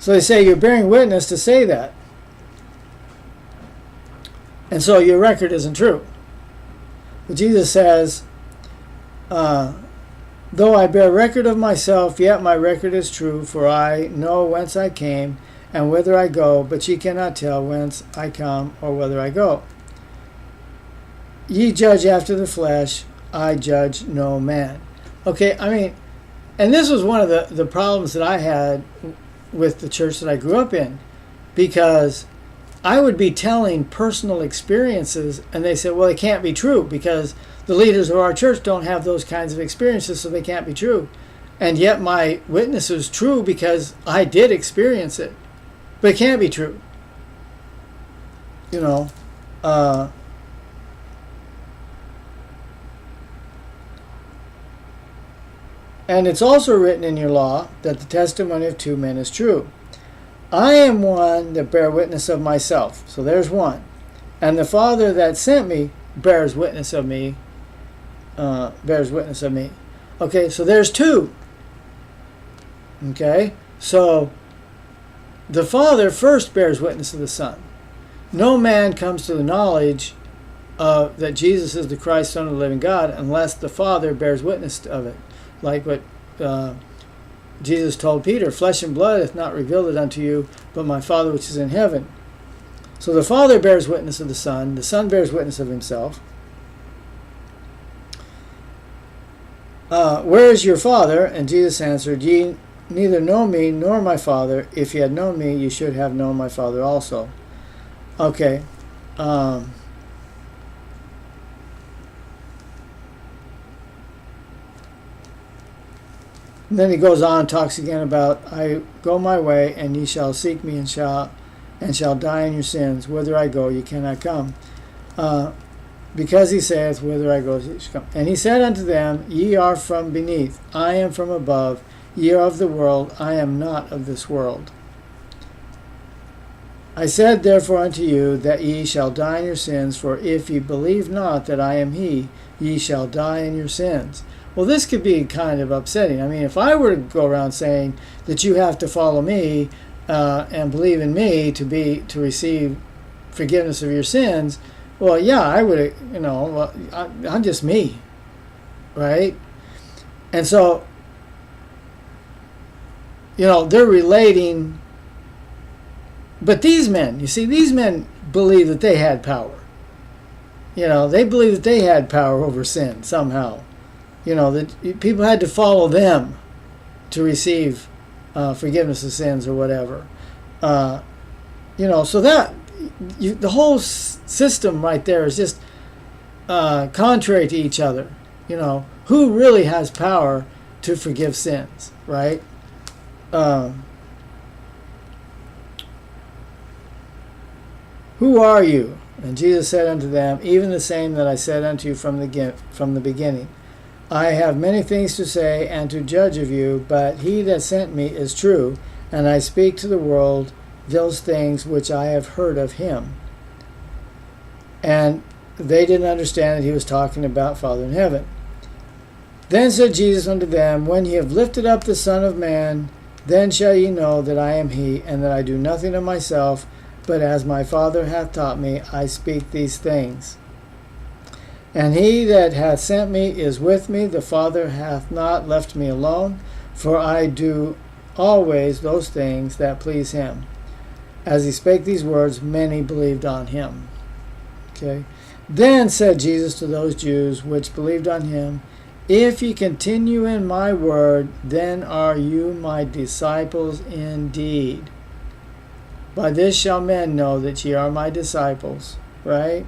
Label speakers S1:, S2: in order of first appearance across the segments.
S1: So they say you're bearing witness to say that. And so your record isn't true. But Jesus says, though I bear record of myself, yet my record is true, for I know whence I came and whither I go, but ye cannot tell whence I come or whither I go. Ye judge after the flesh, I judge no man. Okay, I mean, and this was one of the problems that I had with the church that I grew up in, because I would be telling personal experiences, and they said, well, it can't be true because the leaders of our church don't have those kinds of experiences, so they can't be true. And yet my witness is true because I did experience it. But it can't be true. You know. And it's also written in your law that the testimony of two men is true. I am one that bear witness of myself. So there's one. And the Father that sent me bears witness of me. Okay, so there's two. Okay, so the Father first bears witness of the Son. No man comes to the knowledge that Jesus is the Christ, Son of the living God, unless the Father bears witness of it. Like what Jesus told Peter, flesh and blood hath not revealed it unto you, but my Father which is in heaven. So the Father bears witness of the Son bears witness of himself. Where is your Father? And Jesus answered, ye neither know me nor my Father. If ye had known me, you should have known my Father also. Okay. And then he goes on, talks again about, I go my way, and ye shall seek me, and shall die in your sins. Whither I go, ye cannot come. Because he saith, whither I go, ye shall come. And he said unto them, ye are from beneath, I am from above. Ye are of the world, I am not of this world. I said therefore unto you, that ye shall die in your sins, for if ye believe not that I am he, ye shall die in your sins. Well, this could be kind of upsetting. I mean, if I were to go around saying that you have to follow me and believe in me to receive forgiveness of your sins, well, yeah, I would, well, I'm just me, right? And so, they're relating. But these men, these men believe that they had power. They believe that they had power over sin somehow. That people had to follow them to receive forgiveness of sins or whatever. So that the whole system right there is just contrary to each other. Who really has power to forgive sins, right? Who are you? And Jesus said unto them, even the same that I said unto you from the beginning. I have many things to say and to judge of you, but he that sent me is true, and I speak to the world those things which I have heard of him. And they didn't understand that he was talking about Father in heaven. Then said Jesus unto them, when ye have lifted up the Son of Man, then shall ye know that I am he, and that I do nothing of myself, but as my Father hath taught me, I speak these things. And he that hath sent me is with me. The Father hath not left me alone, for I do always those things that please him. As he spake these words, many believed on him. Okay. Then said Jesus to those Jews which believed on him, if ye continue in my word, then are you my disciples indeed. By this shall men know that ye are my disciples. Right?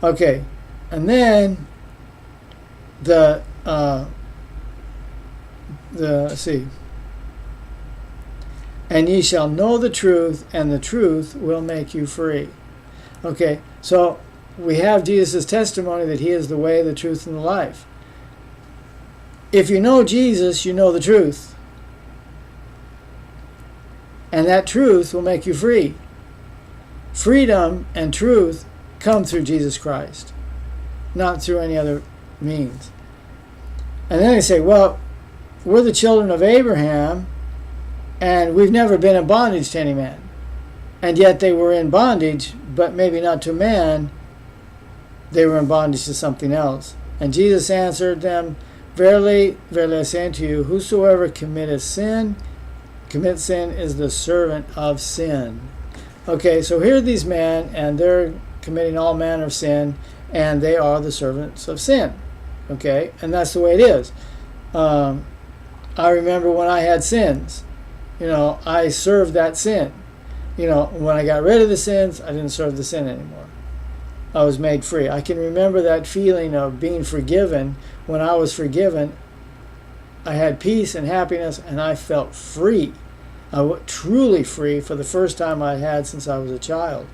S1: Okay, and then let's see. And ye shall know the truth, and the truth will make you free. Okay, so we have Jesus' testimony that he is the way, the truth, and the life. If you know Jesus, you know the truth. And that truth will make you free. Freedom and truth come through Jesus Christ, not through any other means. And then they say, well, we're the children of Abraham, And we've never been in bondage to any man. And yet they were in bondage, but maybe not to man. They were in bondage to something else. And Jesus answered them, Verily, verily I say unto you, whosoever commits sin is the servant of sin. Okay, so here are these men, and they're committing all manner of sin, and they are the servants of sin. Okay, and that's the way it is. I remember when I had sins, I served that sin. When I got rid of the sins, I didn't serve the sin anymore. I was made free. I can remember that feeling of being forgiven. When I was forgiven, I had peace and happiness, and I felt free. I was truly free for the first time I had since I was a child.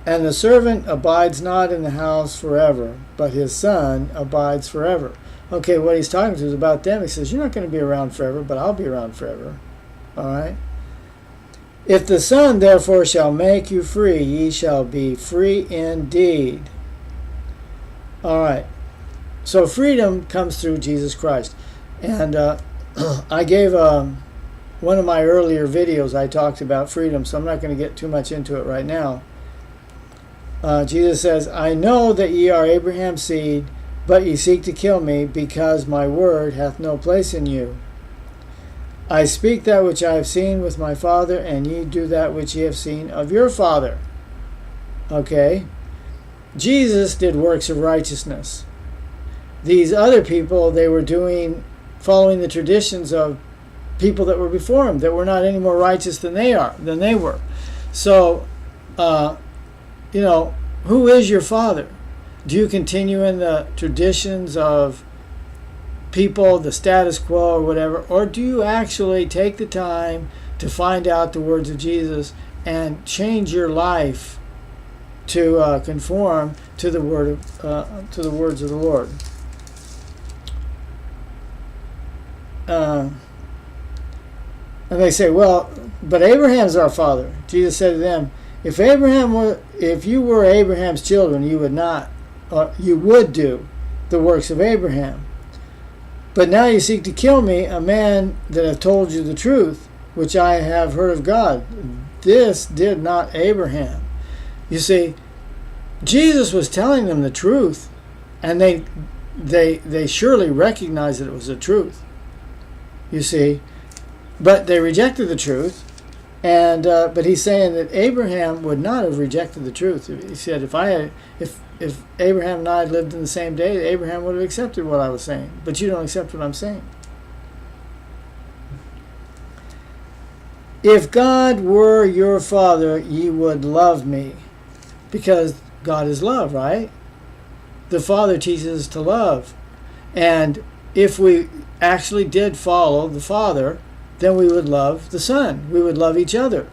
S1: And the servant abides not in the house forever, but his son abides forever. Okay, what he's talking to is about them. He says, you're not going to be around forever, but I'll be around forever. All right? If the Son therefore shall make you free, ye shall be free indeed. All right. So freedom comes through Jesus Christ. And I gave one of my earlier videos, I talked about freedom, so I'm not going to get too much into it right now. Jesus says, I know that ye are Abraham's seed, but ye seek to kill me, because my word hath no place in you. I speak that which I have seen with my Father, and ye do that which ye have seen of your father. Okay? Jesus did works of righteousness. These other people, they were following the traditions of people that were before him, that were not any more righteous than they were. So, who is your father? Do you continue in the traditions of people, the status quo or whatever, or do you actually take the time to find out the words of Jesus and change your life to conform to the words of the Lord? And they say, well, but Abraham's our father. Jesus said to them, if you were Abraham's children, you would do the works of Abraham. But now you seek to kill me, a man that hath told you the truth, which I have heard of God. This did not Abraham. You see, Jesus was telling them the truth, and they surely recognized that it was the truth. You see, but they rejected the truth. And but he's saying that Abraham would not have rejected the truth. He said, if Abraham and I had lived in the same day, Abraham would have accepted what I was saying. But you don't accept what I'm saying. If God were your father, ye would love me. Because God is love, right? The Father teaches us to love. And if we actually did follow the Father, then we would love the Son. We would love each other.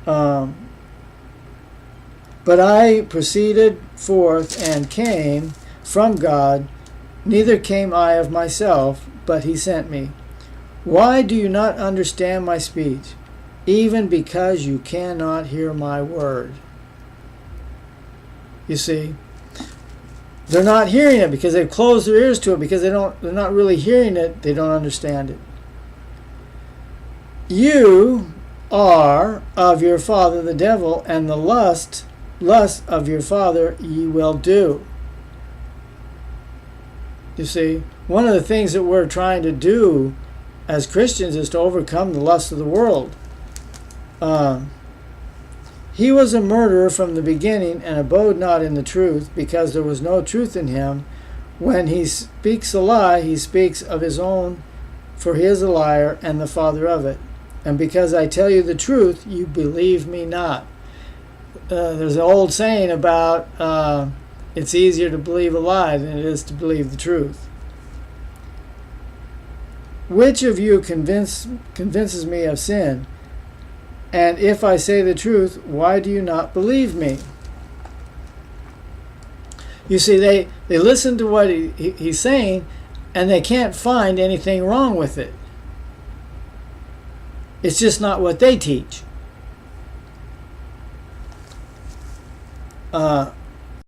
S1: But I proceeded forth and came from God, neither came I of myself, but he sent me. Why do you not understand my speech? Even because you cannot hear my word. You see, they're not hearing it because they've closed their ears to it, because they're not really hearing it, they don't understand it. You are of your father the devil, and the lust of your father ye will do. You see, one of the things that we're trying to do as Christians is to overcome the lust of the world. He was a murderer from the beginning, and abode not in the truth, because there was no truth in him. When he speaks a lie, he speaks of his own, for he is a liar and the father of it. And because I tell you the truth, you believe me not. There's an old saying about it's easier to believe a lie than it is to believe the truth. Which of you convinces me of sin? And if I say the truth, why do you not believe me? You see, they listen to what he's saying, and they can't find anything wrong with it. It's just not what they teach.